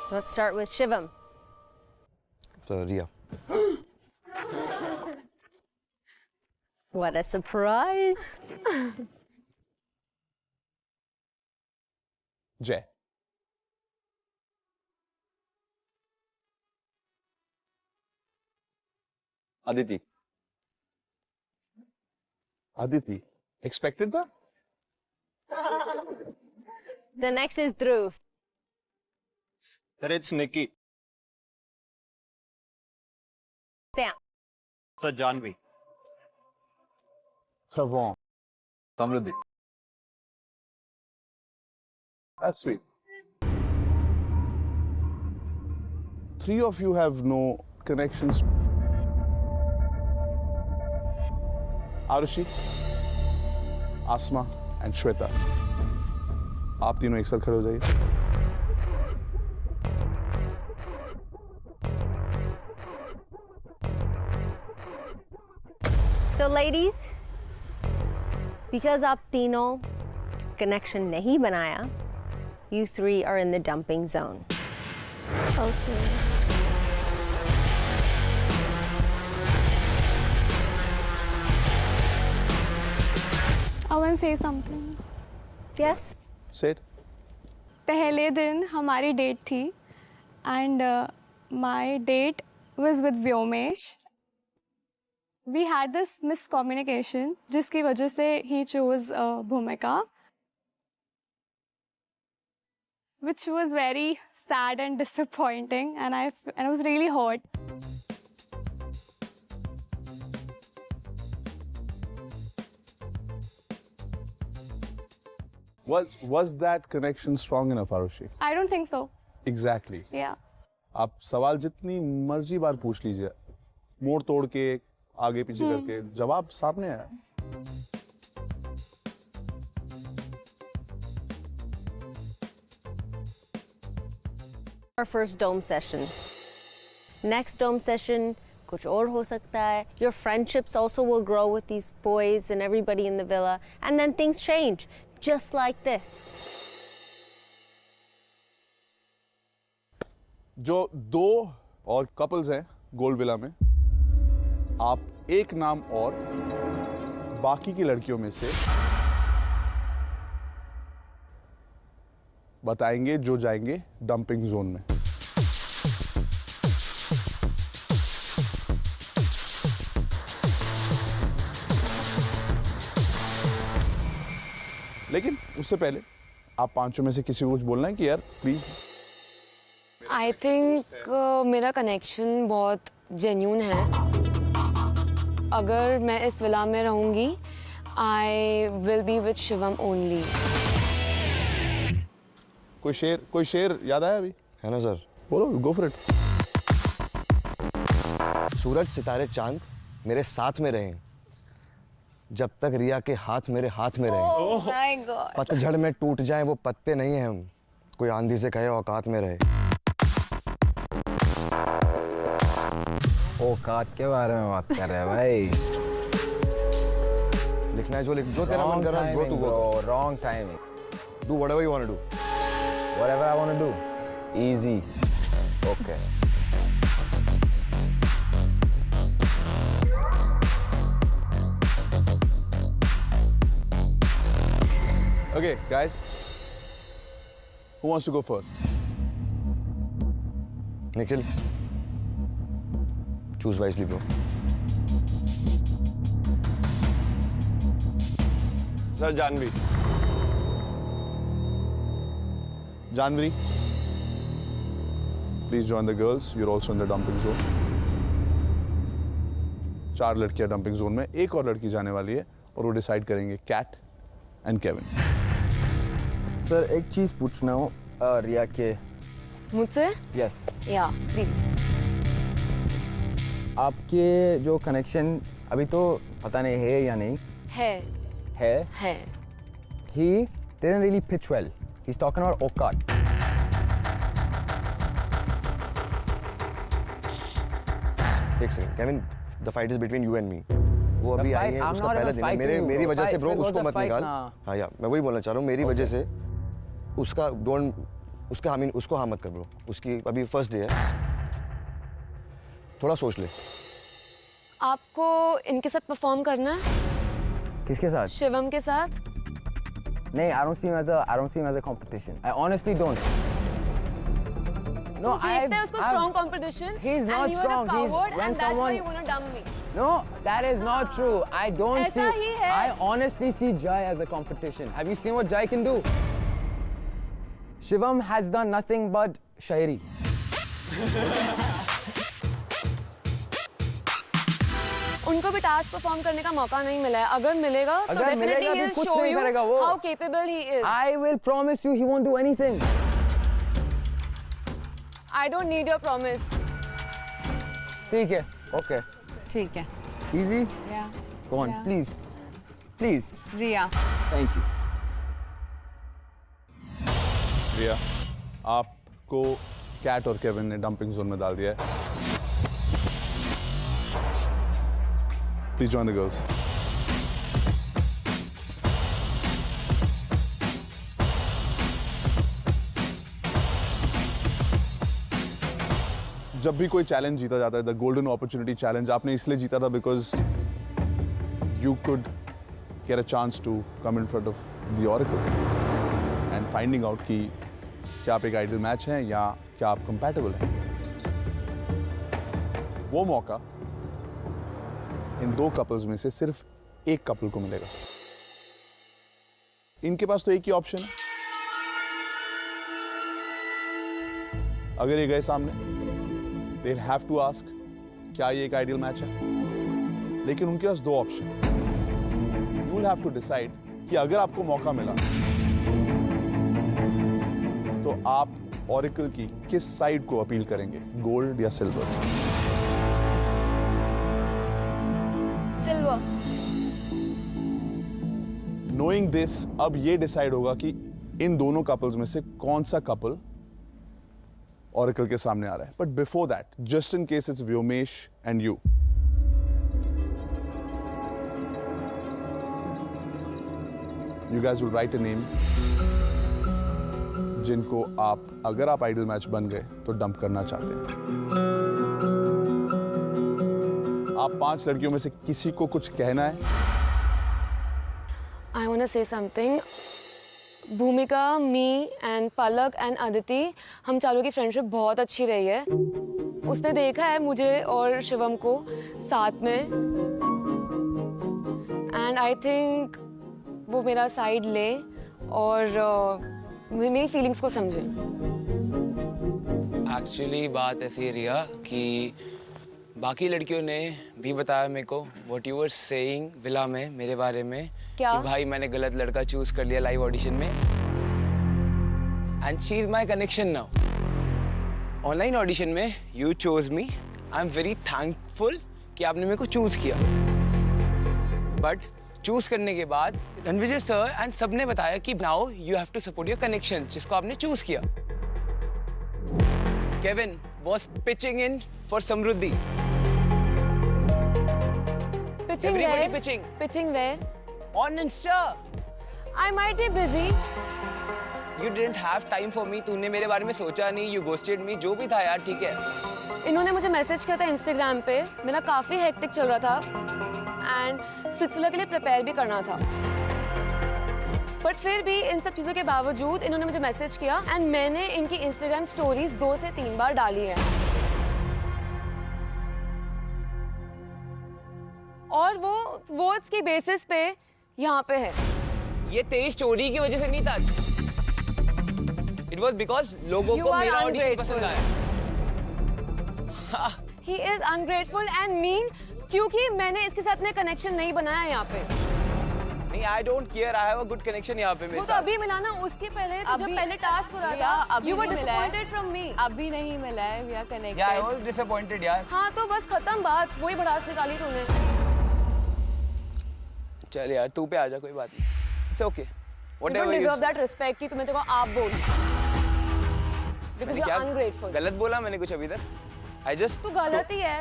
Let's start with Shivam. तो रिया। What a surprise! जय। अदिति। अदिति, एक्सपेक्टेड था? The next is Dhruv. Sir, it's Nikki. Sam. Sir, Janvi. Savon. Samriddhi. That's sweet. Three of you have no connections. Arushi, Asma and Shweta, आप तीनों एक साथ खड़े हो जाइए। So ladies, because आप तीनों connection नहीं बनाया, you three are in the dumping zone. Okay. I want to say something. Yes. Say it. पहले दिन हमारी डेट थी and my date was with Vyomesh. We had this miscommunication जिसकी वजह से he chose Bhumika, which was very sad and disappointing, and I was really hurt. Was that connection strong enough, Arushi? I don't think so. Exactly. Yeah. आप सवाल जितनी मर्जी बार पूछ लीजिए, मोड़ तोड़ के आगे पीछे करके, जवाब सामने है। Our first dome session. Next dome session, कुछ और हो सकता है. Your friendships also will grow with these boys and everybody in the villa, and then things change, just like this. जो दो और कपल्स हैं गोल्ड विला में, आप एक नाम और बाकी की लड़कियों में से बताएंगे जो जाएंगे डंपिंग जोन में। लेकिन उससे पहले आप पांचों में से किसी को कुछ बोलना है कि यार प्लीज। आई थिंक मेरा कनेक्शन बहुत जेन्यून है। अगर मैं इस विला में रहूंगी, I will be with Shivam only. कोई शेर याद आया अभी? है ना सर? बोलो, गो फॉर इट। सूरज सितारे चांद मेरे साथ में रहें, जब तक रिया के हाथ मेरे हाथ में रहें। Oh my God. पतझड़ में टूट जाएं वो पत्ते नहीं हैं हम, कोई आंधी से कहे औकात में रहे। औकात के बारे में बात कर रहे हैं भाई। लिखना है जो लिख, जो तेरा मन कर रहा है, जो तू वो। Wrong timing. Do whatever you want to do. Whatever I want to do. Easy. Okay. Okay, guys. Who wants to go first? Nikhil, choose wisely bro. Sir Janvi. Janvi, please join the girls, you are also in the dumping zone. 4 लड़कियां dumping zone में, एक और लड़की जाने वाली है और वो डिसाइड करेंगे कैट एंड केविन। सर एक चीज पूछना हो रिया के। मुझसे? यस। या प्लीज। आपके जो कनेक्शन अभी तो पता नहीं है या नहीं है। He didn't really pitch well. He's talking about Okat. एक second Kevin, the fight is between you and me. वो अभी आई है, उसका पहला दिन है। मेरी वजह से ब्रो उसको मत निकाल। हाँ यार, मैं वही बोलना चाह रहा हूँ, मेरी वजह से उसका उसको हाँ मत कर ब्रो। उसकी अभी फर्स्ट डे है, थोड़ा सोच ले। आपको इनके साथ परफॉर्म करना है? किसके साथ? शिवम के साथ? नहीं, I don't see him as a competition. I honestly don't. No, देखते हैं उसको strong competition. He's not and you strong. are a coward, when and that's why you want to dump me. No, that is not true. I don't ऐसा ही है। I honestly see Jai as a competition. Have you seen what Jai can do? Shivam has done nothing but shairi. उनको भी task perform करने का मौका नहीं मिला है। अगर मिलेगा तो definitely he will show you how capable he is. I will promise you he won't do anything. I don't need your promise. ठीक है, okay. ठीक है। Easy? Yeah. Go on, Yeah. please. Riya. Thank you. रिया, आपको cat और Kevin ने dumping zone में डाल दिया है। Please join the girls. जब भी कोई चैलेंज जीता जाता है, द गोल्डन अपॉर्चुनिटी चैलेंज, आपने इसलिए जीता था because you could get a chance to come in front of the oracle and finding out कि क्या आप एक आइडल मैच हैं या क्या आप कंपैटिबल हैं। वो मौका इन 2 कपल्स में से सिर्फ एक कपल को मिलेगा। इनके पास तो एक ही ऑप्शन है, अगर ये गए सामने they'll have to ask क्या ये एक आइडियल मैच है। लेकिन उनके पास 2 option, you'll have to decide कि अगर आपको मौका मिला तो आप ऑरेकल की किस साइड को अपील करेंगे, गोल्ड या सिल्वर? सिल्वर। नोइंग दिस, अब ये डिसाइड होगा कि इन दोनों कपल्स में से कौन सा कपल ऑरेकल के सामने आ रहा है। But before that, just in case it's Vyomesh and you, you guys will write a name जिनको आप, अगर आप आइडल मैच बन गए तो डंप करना चाहते हैं। आप 5 लड़कियों में से किसी को कुछ कहना है। I want to say something. भूमिका, me and Palak and Aditi, हम चारों की फ्रेंडशिप बहुत अच्छी रही है। उसने देखा है मुझे और शिवम को साथ में, एंड आई थिंक वो मेरा साइड ले और मेरी फीलिंग्स को समझे। एक्चुअली बात ऐसी है रिया कि बाकी लड़कियों ने भी बताया मेरे को what you were saying villa में मेरे बारे में, क्या? कि भाई मैंने गलत लड़का चूज कर लिया लाइव ऑडिशन में, and she is my connection now. Online audition में you chose me, I am very thankful कि आपने मेरे को चूज किया। बट चूज करने के बाद रणविजय सर एंड सबने बताया कि now you have to support your connection, जिसको आपने चूज किया। Kevin was pitching in for Samriddhi. Pitching Everybody where? pitching. Pitching where? On Insta. I might be busy. You didn't have time for me. तूने मेरे बारे में सोचा नहीं. You ghosted me. जो भी था यार ठीक है. इन्होंने मुझे मैसेज किया था इंस्टाग्राम पे, मेरा काफ़ी हेक्टिक चल रहा था एंड स्पिट्सविला के लिए प्रिपेयर भी करना था। बट फिर भी इन सब चीज़ों के बावजूद इन्होंने मुझे मैसेज किया एंड मैंने इनकी इंस्टाग्राम स्टोरीज 2 से 3 बार डाली है। और वो वोट्स की बेसिस पे यहाँ पे है। ये तेरी स्टोरी की वजह से नहीं था। It was because लोगों को मेरा ऑडिशन पसंद आया। He is ungrateful and mean क्योंकि मैंने इसके साथ में कनेक्शन नहीं बनाया यहाँ पे। नहीं, I don't care. I have a good connection यहाँ पे मेरे वो तो साथ। अभी मिला ना, उसके पहले तो जब पहले टास्क हो रहा था, you were disappointed from me। अभी नहीं मिला है, we are connected। Yeah, I was disappointed यार। हाँ तो बस खत्म बात, वही भड़ास निकाली तूने। चल यार, तू पे आ जा, कोई बात नहीं। It's okay. You Whatever don't you deserve that respect कि तुम्हें देखो आप बोल। Because मैंने you're क्या ungrateful। गलत बोला मैंने कुछ अभी तक? I just तू गलत ही है।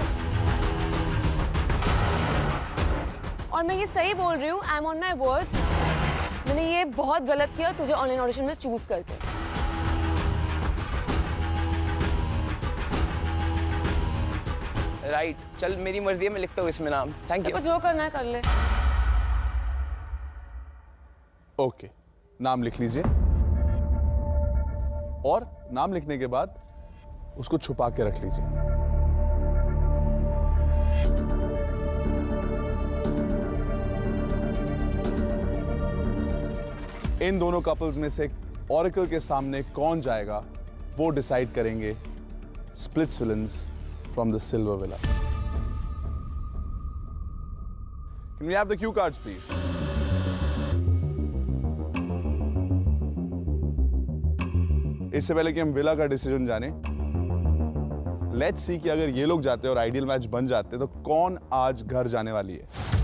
और मैं ये सही बोल रही हूँ, I am on my words. मैंने ये बहुत गलत किया तुझे ऑनलाइन ऑडिशन में चूज करके। राइट, चल मेरी मर्जी है, मैं लिखता हूँ इसमें नाम। Thank you. जो करना है कर ले। ओके, नाम लिख लीजिए और नाम लिखने के बाद उसको छुपा के रख लीजिए। इन दोनों कपल्स में से ऑरेकल के सामने कौन जाएगा वो डिसाइड करेंगे splits villains from the silver villa. Can we have the cue cards, please? इससे पहले कि हम विला का डिसीजन जाने, लेट्स सी कि अगर ये लोग जाते और आइडियल मैच बन जाते तो कौन आज घर जाने वाली है।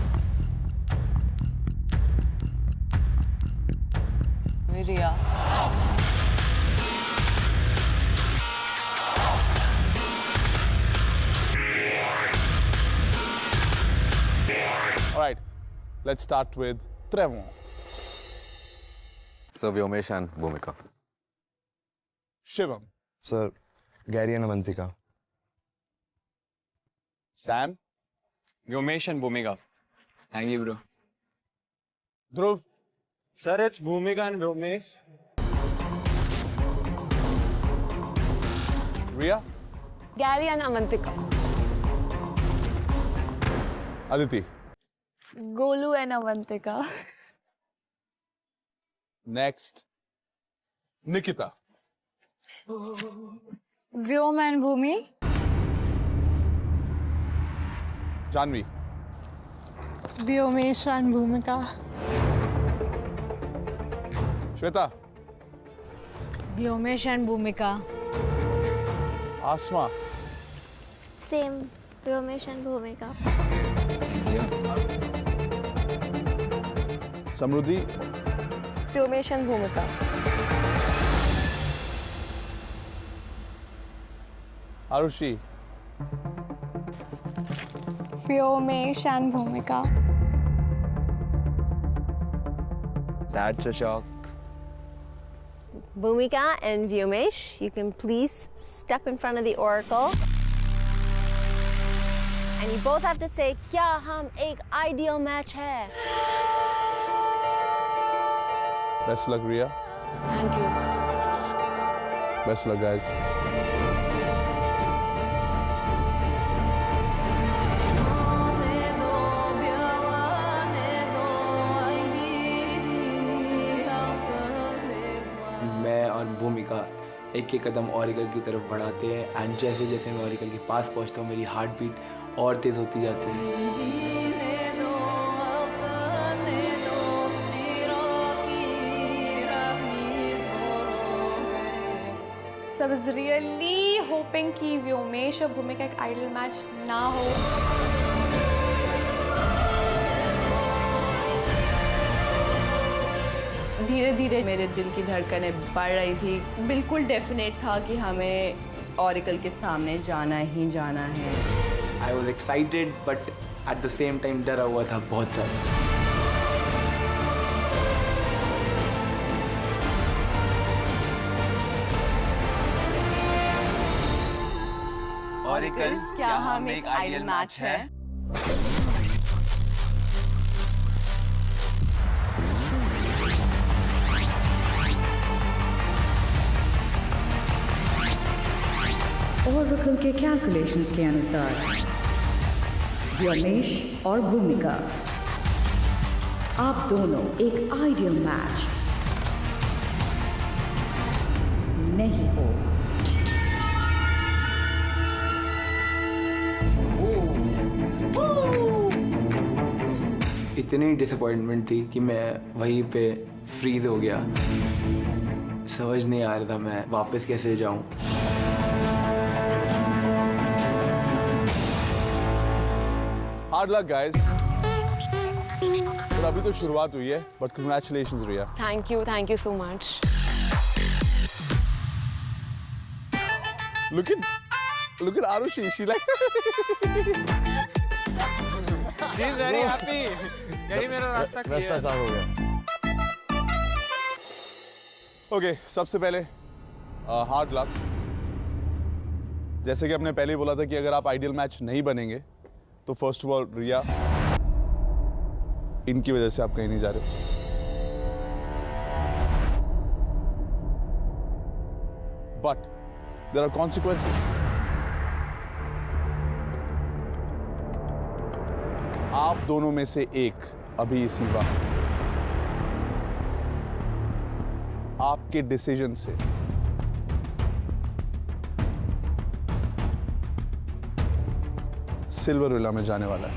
रिया। All right, let's start with Trevor. Sir, Vyomesh and Bhumika. Shivam. Sir, Gary and Avantika. Sam. Vyomesh and Bhumika. Thank you, bro. Dhruv. Sir, it's Bhumika and Vyomesh. Riya. Gary and Avantika. Aditi. Golu and Avantika. Next. Nikita. Vyom and Bhumi. Janvi. Vyomesh and Bhumika. Shweta. Vyomesh and Bhumika. Asma. Same, Vyomesh and Bhumika. Samruddhi. Vyomesh and Bhumika. Arushi. Vyomesh and Bhumika. That's a shock. Bhumika and Vyomesh, you can please step in front of the oracle. And you both have to say, क्या हम एक ideal match है? Best luck, Riya. Thank you. Best luck, guys. मैं और भूमिका एक एक कदम auricle की तरफ बढ़ाते हैं एंड जैसे जैसे मैं ऑरिकल के पास पहुंचता हूँ मेरी हार्ट बीट और तेज होती जाती है। So I was really hoping कि व्योमेश और भूमिका एक आइडल मैच ना हो। धीरे धीरे मेरे दिल की धड़कनें बढ़ रही थी। बिल्कुल डेफिनेट था कि हमें ऑरेकल के सामने जाना ही जाना है। I was excited but at the same time डरा हुआ था बहुत ज़्यादा। ऑरेकल, क्या हम एक आइडल मैच है? ऑरेकल के कैलकुलेशंस के अनुसार व्योमेश और भूमिका, आप दोनों एक आइडियल मैच नहीं हो। इतनी डिसअपॉइंटमेंट थी कि मैं वहीं पे फ्रीज हो गया। समझ नहीं आ रहा था मैं वापस कैसे जाऊं। Hard luck guys. पर अभी तो शुरुआत हुई है, but congratulations Riya. Thank you so much. Look at Arushi. She like. She's very happy. यही मेरा रास्ता साफ हो गया। ओके, सबसे पहले हार्ड लक। जैसे कि आपने पहले ही बोला था कि अगर आप आइडियल मैच नहीं बनेंगे तो फर्स्ट ऑफ ऑल रिया, इनकी वजह से आप कहीं नहीं जा रहे। But there are consequences. आप दोनों में से एक अभी इसी वक्त आपके डिसीजन से सिल्वर विला में जाने वाला है।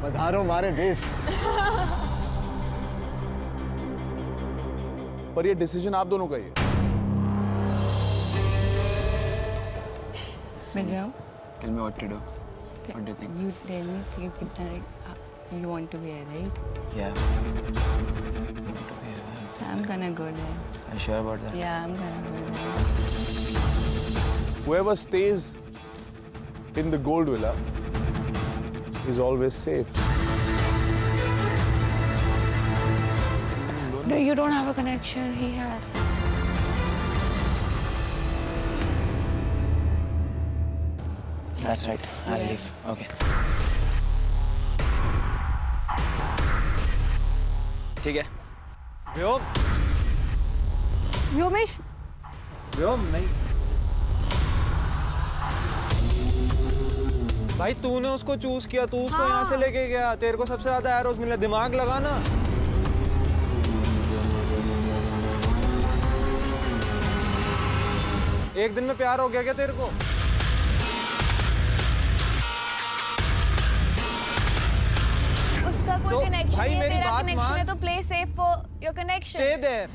पधारो हमारे देश। पर ये डिसीजन आप दोनों का ही है। मैं जाऊँ? Tell me what to do. What do you think? You tell me you want to be here, right? Yeah. I'm gonna go there. Are you sure about that? Yeah, I'm gonna go there. Whoever stays in the gold villa is always safe. No, you don't have a connection. He has. That's right. I'll leave. Okay. ठीक है। व्योम। व्योमेश। व्योम नहीं। भाई तूने उसको choose किया, तू उसको यहाँ से लेके गया, तेरे को सबसे ज्यादा एरोज मिले, दिमाग लगाना। एक दिन में प्यार हो गया क्या तेरे को? उसका कोई कनेक्शन भाई नहीं है, मेरी तेरा बात कनेक्शन है मान। तो play safe for your connection. Stay there.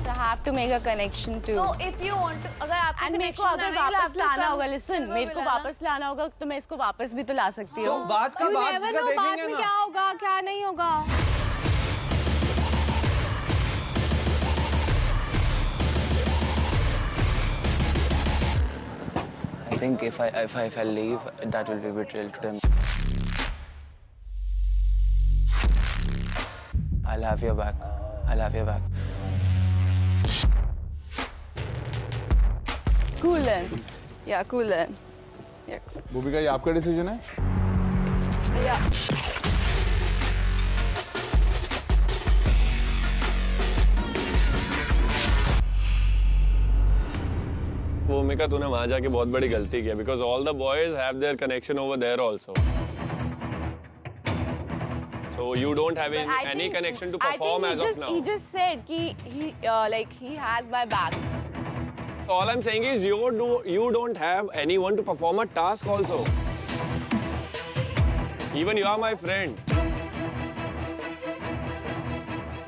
So I have to make a connection too. तो if you want to, अगर आपको And मेरे को connection अगर लाना है, वापस तो लाना आपको होगा, come listen, silver मेरे को villa। वापस लाना होगा तो मैं इसको वापस भी तो ला सकती हूँ। बात का You बात never का know बाद देखेंगे में ना। क्या होगा क्या नहीं होगा। I think if I leave, that will be betrayal to them. I'll have your back. I'll have your back. Cool then. Yeah, cool then. Yeah. भूमिका, ये आपका डिसीजन है? Yeah. भूमिका, तूने वहां जाके बहुत बड़ी गलती की, because all the boys have their connection over there also. So you don't have any connection to perform as of now. He just said he has my back. All I'm saying is you don't have anyone to perform a task also. Even you are my friend.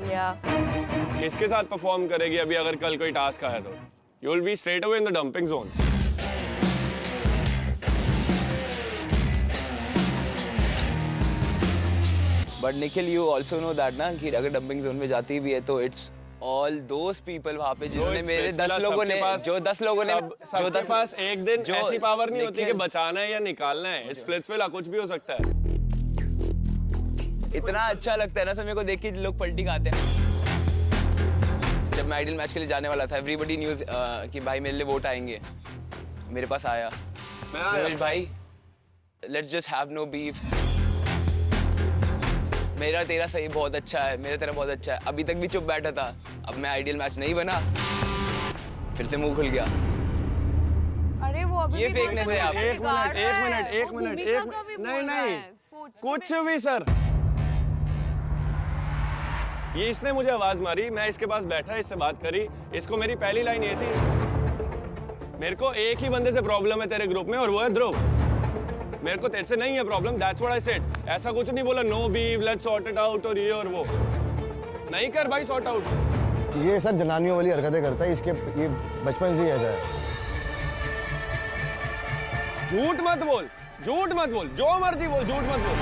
Yeah. किसके साथ perform करेगी अभी अगर कल कोई task आया तो? You will be straight away in the dumping zone. But Nikhil, you also know that ना कि अगर डंपिंग जोन में जाती भी है तो it's all those people वहाँ पे जिन्होंने मेरे 10 लोगों ने जो 10 लोगों ने जो 10 पास एक दिन जो ऐसी पावर नहीं होती कि निखिल- बचाना है या निकालना है. It's Splitsvilla, कुछ भी हो सकता है. इतना अच्छा लगता है ना सर मेरे को देख के लोग पलटी खाते हैं. जब मैं आइडियल मैच के लिए जाने वाला था, एवरीबॉडी न्यूज़ कि भाई मेरे लिए वोट आएंगे. मेरे पास आया. मैं आया. भाई let's just have no beef. मेरा तेरा सही बहुत अच्छा है, मेरा तेरा बहुत अच्छा है। अभी तक भी चुप बैठा था, अब मैं आइडियल मैच नहीं बना, फिर से मुंह खुल गया। अरे वो अभी ये भी फेकने से आप एक मिनट नहीं कुछ भी सर। ये इसने मुझे आवाज मारी, मैं इसके पास बैठा, इससे बात करी, इसको मेरी पहली लाइन ये थी, मेरे को एक ही बंदे से प्रॉब्लम है तेरे ग्रुप में और वो है ध्रुव, मेरे को तेरे से नहीं है problem, that's what I said. ऐसा कुछ नहीं बोला no beef, let's sort it out और ये और वो। नहीं कर भाई सॉर्ट आउट। ये सर जनानियों वाली हरकतें करता है, इसके ये बचपन से ही ऐसा है। झूठ मत बोल, जो मर्जी बोल, झूठ मत बोल।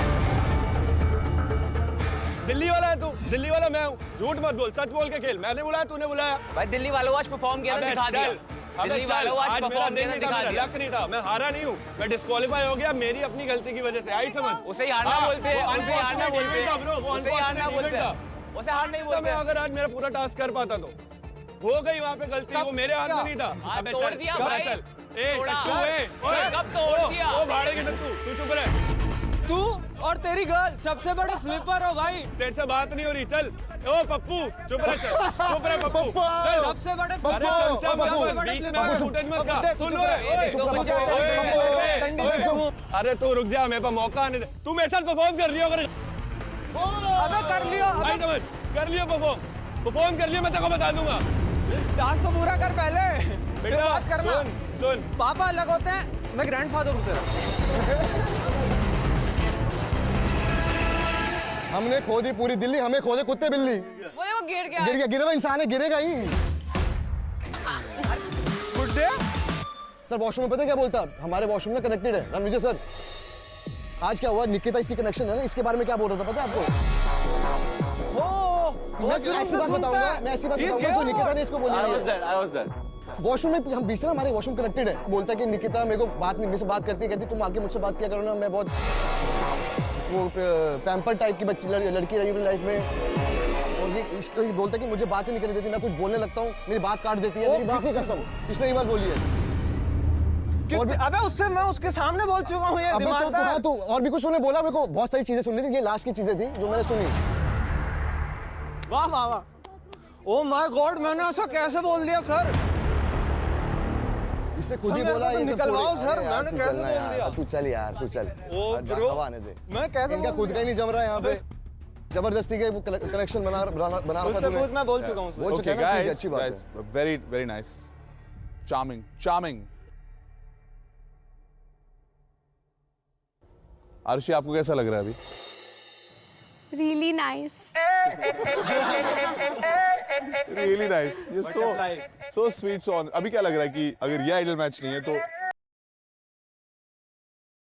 दिल्ली वाला है तू, दिल्ली वाला मैं हूँ, झूठ मत बोल, सच बोल के खेल। मैंने बुलाया, तूने बुलाया। भाई दिल्ली वालों आज परफॉर्म किया, दिखा दिया। दिल्ली वालों आज परफॉर्म किया, दिखा दिया। लक नहीं था, मैं हारा नहीं हूँ, मैं डिस्क्वालीफाई हो गया मेरी अपनी गलती की वजह से। आई समझ? उसे ही हारना बोलते हैं, उसे हारना बोलते हैं, उसे हारना बोलते हैं, उसे हार नहीं बोलते। मैं अगर आज मेरा पूरा टास्क कर पाता तो हो गई वहाँ पे गलती, वो मेरे हाथ में नहीं था। अबे तोड़ दिया भाई, कब तोड़ दिया? वो भाड़े के टट्टू, तू चुप रह। तू और तेरी गर्ल सबसे बड़े फ्लिपर हो भाई। तेरे से बात नहीं हो रही, चल। ओ पप्पू चुप रह, चुप रह पप्पू। सबसे बड़े अरे तू रुक जा, मेरे पास मौका आने दे। तू मेरे साथ परफॉर्म कर लियो, अगर अबे कर लियो, भाई समझ, कर लियो परफॉर्म कर लियो, मैं तेरे को बता दूंगा। टास्क तो पूरा कर पहले, बेटा बात करना। सुन, पापा अलग होते हैं, मैं ग्रैंडफादर हूँ तेरा। हमने खो दी पूरी दिल्ली, हमें खो दे कुत्ते बिल्ली। वो गिर गया, गिरे हुआ इंसान है, गिरेगा ही। गुड्डे सर वॉशरूम में पता है क्या बोलता, हमारे वॉशरूम में कनेक्टेड है रणविजय सर। आज क्या हुआ, निकिता इसकी कनेक्शन है ना, इसके बारे में क्या बोल रहा था पता है आपको? मैं ऐसी बात बताऊंगा, जो निकिता ने इसको बोली। वॉशरूम में हम बीच में, हमारे वॉशरूम कनेक्टेड है, बोलता है कि निकिता मेरे को बात नहीं, मुझसे बात करती है, कहती तुम आके मुझसे बात किया करो ना, मैं बहुत वो पैम्पर टाइप की बच्ची लड़की रही मेरी लाइफ में। और ये इसको ही बोलता है कि मुझे बात ही नहीं करने देती, मैं कुछ बोलने लगता हूँ मेरी बात काट देती है, मेरी बात नहीं करता हूँ। इसने ये बात बोली है। और अबे उससे मैं उसके सामने बोल चुका हूँ। ये अबे तो और भी कुछ उन्होंने बोला, मेरे को बहुत सारी चीजें सुननी थी, ये लास्ट की चीजें थी जो मैंने सुनी। वाह वाह वाह, ओ माय गॉड, मैंने ऐसा कैसे बोल दिया सर? इसने खुद ही बोला, ये निकलवाओ सर, मैंने कैसे बोल दिया? तू चल यार, तू चल, हवा आने दे। मैं कैसे, इनका खुद का ही नहीं जम रहा है यहाँ पे, जबरदस्ती के वो कनेक्शन बना रखा तूने। मैं बोल चुका हूँ, बोल चुका है, अच्छी बात है। Very very nice, charming. Arushi आपको कैसा लग रहा है अभी? Really nice. Really nice. You're so sweet. So अभी क्या लग रहा है कि अगर ये आइडल मैच नहीं है तो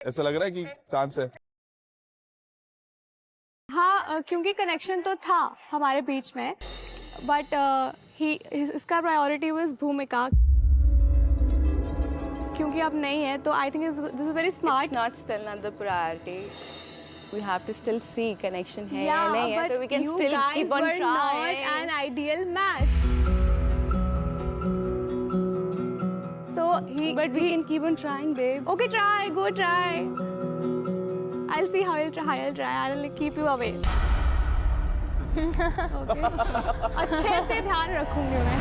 ऐसा लग रहा है कि चांस है? हाँ, क्योंकि कनेक्शन तो था हमारे बीच में, बट इसका प्रायोरिटी वाज भूमिका, क्योंकि अब नहीं है तो I think this is very smart. It's not still not the priority. We have to still see connection है या नहीं है, तो we can still keep on trying. Not an ideal match. So but we can keep on trying, babe. Okay, go try. I'll see how I'll try. I'll keep you away. Okay. अच्छे से ध्यान रखूंगी मैं।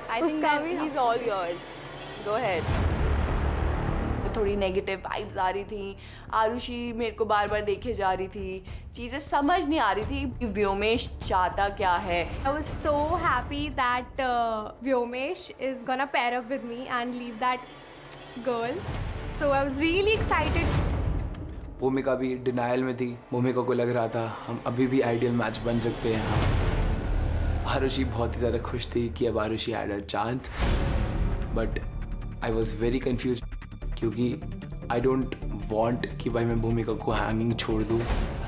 I think that he's all yours. Go ahead. थोड़ी negative vibes आ रही थी, आरुषि मेरे को बार बार देखे जा रही थी, चीज़ें समझ नहीं आ रही थी व्योमेश चाहता क्या है। I was so happy that Vyomesh is gonna pair up with me and leave that girl. So I was really excited. भूमिका भी डिनायल में थी, भूमिका को लग रहा था हम अभी भी आइडियल मैच बन सकते हैं। आरुषि बहुत ही ज़्यादा खुश थी कि अब Arushi had a chance, but I was very confuse क्योंकि आई डोंट वॉन्ट कि भाई मैं भूमिका को हैंगिंग छोड़ दूँ।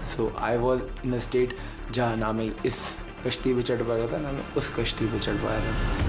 सो I was in a state जहाँ ना मैं इस कश्ती पे चढ़ पा रहा था ना मैं उस कश्ती पे चढ़ पाया था।